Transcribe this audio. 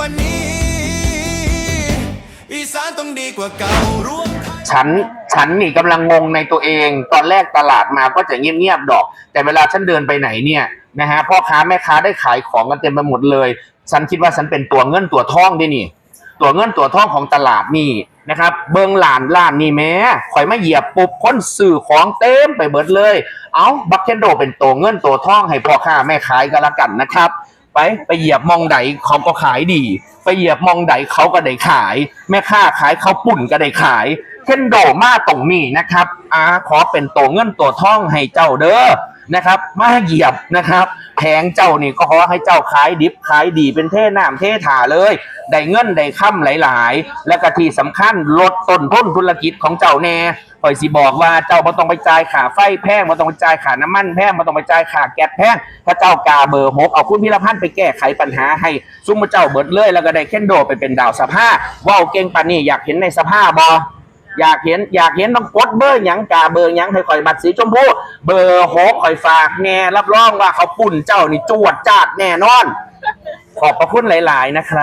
ว่านี้อีสานต้องดีกว่าเก่าร่วมฉันนี่กำลังงงในตัวเองตอนแรกตลาดมาก็จะเงียบๆดอกแต่เวลาฉันเดินไปไหนเนี่ยนะฮะพ่อค้าแม่ค้าได้ขายของกันเต็มไปหมดเลยฉันคิดว่าฉันเป็นตัวเงินตัวทองดินี่ตัวเงินตัวทองของตลาดนี่นะครับเบิงหลานล้านนี่แม้ข่อยมาเหยียบปุ๊บคนซื้อของเต็มไปเบิดเลยเอาบักเคนโดเป็นตัวเงินตัวทองให้พ่อค้าแม่ขายกันละกันนะครับไปเหยียบมองใดเขาก็ขายดีไปเหยียบมองใดเขาก็ได้ขายแม่ค้าขายเขาปุ่นก็ได้ขายเคนโดมาตรงนี้นะครับขอเป็นตัวเงินตัวทองให้เจ้าเด้อนะครับมาเหยียบนะครับแผงเจ้านี่ก็ขอให้เจ้าขายดิบขายดีเป็นเท่น้ำเท่ถาเลยได้เงินได้ค่ำหลายๆและก็ที่สำคัญลดต้นทุนธุรกิจของเจ้าแน่ข่อยสิบอกว่าเจ้าบ่ต้องไปจ่ายค่าไฟแพงบ่ต้องไปจ่ายค่าน้ำมันแพงบ่ต้องไปจ่ายค่าแก๊สแพงถ้าเจ้ากาเบอร์6เอาคุณพิรพันธ์ไปแก้ไขปัญหาให้ซุ่มเจ้าเบิดเลยแล้วก็ได้เคนโดไปเป็นดาวสภาว้าวเก่งปานนี้อยากเห็นในสภาบ่อยากเห็นต้องกดเบอร์หยังกาเบอร์หยังให้ข่อยบัตรสีชมพูเบอร์6ข่อยฝากแน่รับรองว่าเขาปุ่นเจ้านี่จวดจ้าดแน่นอนขอบพระคุณหลายๆนะครับ